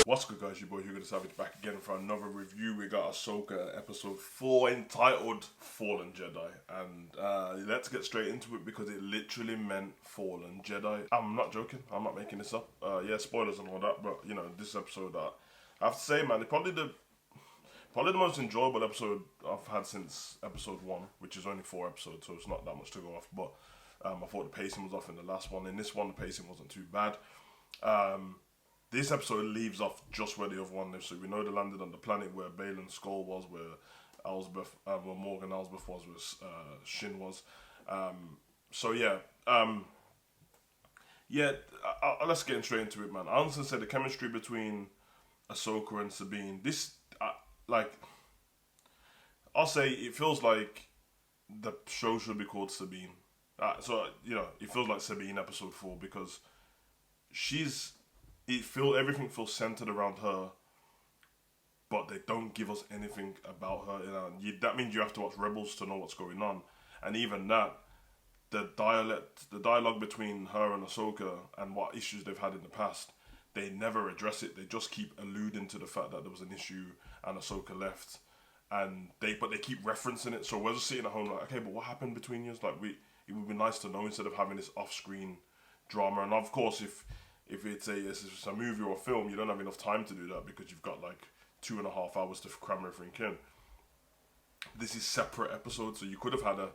What's good, guys? Your boy Hugo the Savage back again for another review. We got Ahsoka episode 4 entitled Fallen Jedi. And let's get straight into it because it literally meant Fallen Jedi. I'm not joking. I'm not making this up. Yeah, spoilers and all that. But, you know, this episode, I have to say, man, it's probably the most enjoyable episode I've had since episode 1, which is only 4 episodes, so it's not that much to go off. But I thought the pacing was off in the last one. In this one, the pacing wasn't too bad. This episode leaves off just where the other one lives. So we know they landed on the planet where Baylan Skoll was, where where Morgan Elsbeth was, where Shin was. Let's get straight into it, man. I honestly say the chemistry between Ahsoka and Sabine. I'll say it feels like the show should be called Sabine. It feels like Sabine episode 4 because everything feels centered around her, but they don't give us anything about her. That means you have to watch Rebels to know what's going on, and even that, the dialogue between her and Ahsoka and what issues they've had in the past, they never address it. They just keep alluding to the fact that there was an issue and Ahsoka left, and they keep referencing it. So we're just sitting at home like, okay, but what happened between you? It would be nice to know instead of having this off-screen drama. And of course, if it's a movie or a film, you don't have enough time to do that because you've got like 2.5 hours to cram everything in. This is separate episodes, so you could have had a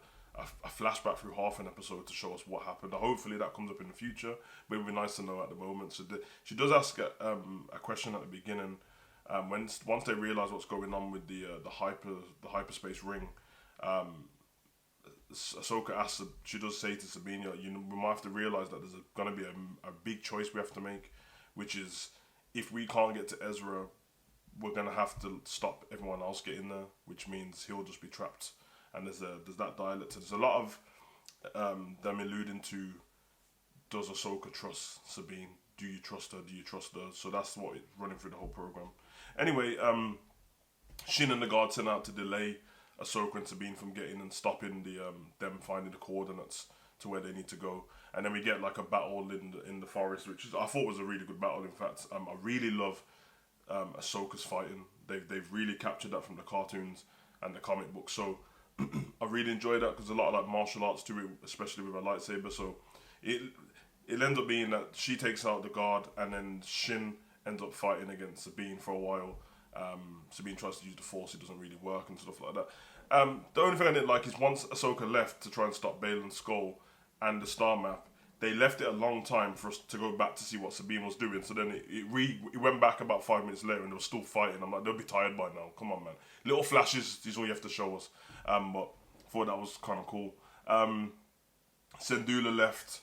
flashback through half an episode to show us what happened. Hopefully that comes up in the future, but it would be nice to know at the moment. So she does ask a question at the beginning. Once they realise what's going on with the hyperspace ring, Ahsoka asks, she does say to Sabine, we might have to realise that there's going to be a big choice we have to make, which is if we can't get to Ezra, we're going to have to stop everyone else getting there, which means he'll just be trapped. And there's that dialect. There's a lot of them alluding to, does Ahsoka trust Sabine? Do you trust her? Do you trust her? So that's what is running through the whole program. Anyway, Shin and the guard sent out to delay Ahsoka and Sabine from getting and stopping them finding the coordinates to where they need to go, and then we get like a battle in the forest, which I thought was a really good battle. In fact, I really love Ahsoka's fighting. They've really captured that from the cartoons and the comic books. So I really enjoyed that because a lot of like martial arts to it, especially with a lightsaber. So it ends up being that she takes out the guard, and then Shin ends up fighting against Sabine for a while. Sabine tries to use the Force, it doesn't really work and stuff like that. The only thing I didn't like is once Ahsoka left to try and stop Baylan Skoll and the star map, they left it a long time for us to go back to see what Sabine was doing. So then it went back about 5 minutes later and they were still fighting. I'm like, they'll be tired by now. Come on, man. Little flashes is all you have to show us. But I thought that was kind of cool. Syndulla left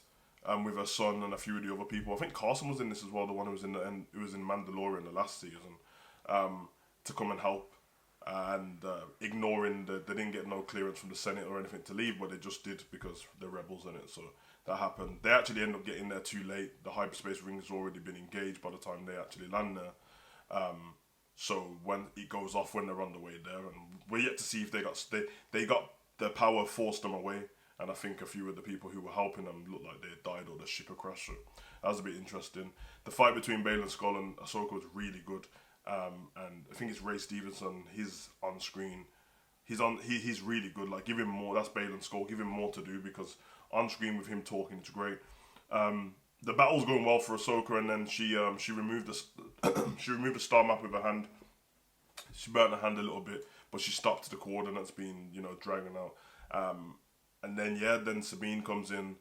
with her son and a few of the other people. I think Carson was in this as well, the one who was in Mandalorian the last season, to come and help. And ignoring they didn't get no clearance from the Senate or anything to leave, but they just did because they're rebels in it. So that happened. They actually end up getting there too late. The hyperspace ring has already been engaged by the time they actually land there. So when it goes off, when they're on the way there, and we're yet to see if they got their power forced them away. And I think a few of the people who were helping them looked like they had died or the ship had crashed. So that was a bit interesting. The fight between Baylan Skoll and Ahsoka was really good. And I think it's Ray Stevenson. He's on screen. He's really good. Like, give him more. That's Baylan Skoll. Give him more to do because on screen with him talking, it's great. The battle's going well for Ahsoka, and then she removed the star map with her hand. She burnt her hand a little bit, but she stopped the coordinates being dragging out. And then Sabine comes in,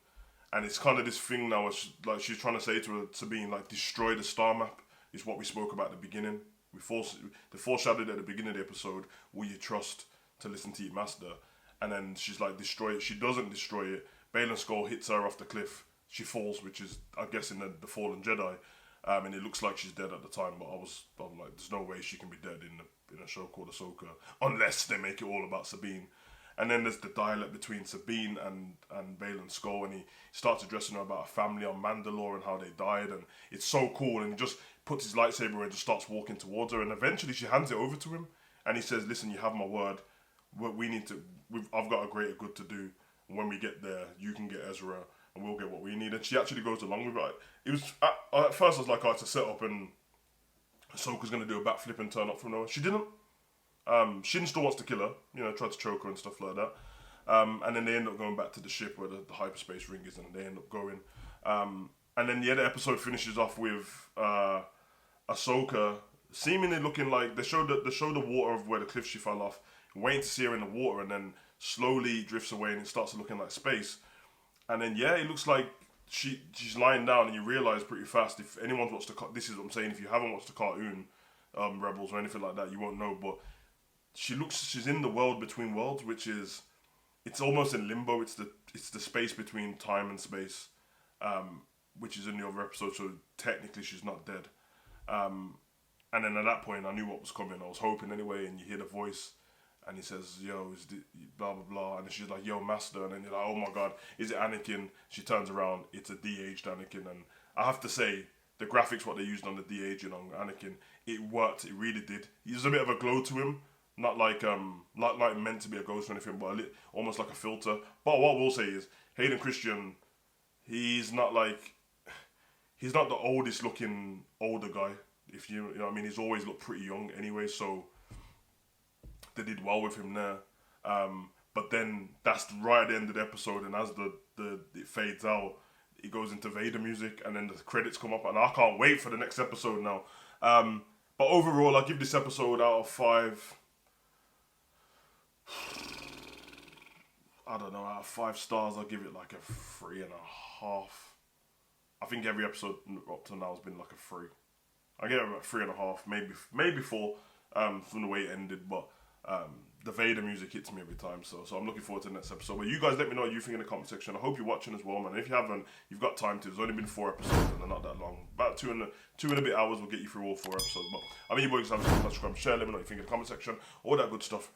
and it's kind of this thing now. She's trying to say to her, Sabine, like, destroy the star map. Is what we spoke about at the beginning. They foreshadowed at the beginning of the episode, will you trust to listen to your master? And then she's like, destroy it. She doesn't destroy it. Baylan Skoll hits her off the cliff. She falls, which is, I guess, in the Fallen Jedi. And it looks like she's dead at the time, but I'm like, there's no way she can be dead in a show called Ahsoka, unless they make it all about Sabine. And then there's the dialect between Sabine and Baylan Skoll, and he starts addressing her about a family on Mandalore and how they died, and it's so cool, and he just puts his lightsaber and just starts walking towards her, and eventually she hands it over to him, and he says, listen, you have my word, I've got a greater good to do, and when we get there, you can get Ezra, and we'll get what we need, and she actually goes along with it. It was, at first I was like, oh, it's a setup, and Ahsoka's gonna do a backflip and turn up from nowhere. She didn't. Shin still wants to kill her, tried to choke her and stuff like that. And then they end up going back to the ship where the hyperspace ring is, and they end up going. And then, the episode finishes off with Ahsoka seemingly looking like they show the water of where the cliff she fell off, waiting to see her in the water, and then slowly drifts away and it starts looking like space. And then, it looks like she's lying down, and you realise pretty fast, if anyone's watched this is what I'm saying, if you haven't watched the cartoon, Rebels or anything like that, you won't know, but she's in the world between worlds, which is, it's almost in limbo. It's the space between time and space, which is in the other episode, so technically she's not dead. And then at that point, I knew what was coming. I was hoping anyway, and you hear the voice, and he says, yo, blah, blah, blah. And then she's like, yo, master. And then you're like, oh my God, is it Anakin? She turns around, it's a de-aged Anakin. And I have to say, the graphics, what they used on the de-aging on Anakin, it worked. It really did. There's a bit of a glow to him. Not like meant to be a ghost or anything, but almost like a filter. But what I will say is, Hayden Christian, he's not the oldest looking older guy. If you know what I mean, he's always looked pretty young anyway, so they did well with him there. But then that's right at the end of the episode, and as it fades out, it goes into Vader music, and then the credits come up, and I can't wait for the next episode now. But overall, I give this episode out of 5. I don't know, out of 5 stars, I'll give it like a 3.5. I think every episode up to now has been like a 3. I give it about 3.5, maybe 4, from the way it ended, but the Vader music hits me every time, so I'm looking forward to the next episode. But you guys let me know what you think in the comment section. I hope you're watching as well, man. If you haven't, you've got time to. There's only been 4 episodes, and they're not that long. About 2 and a bit hours will get you through all 4 episodes. But I mean, you boys have to subscribe, share, let me know what you think in the comment section, all that good stuff.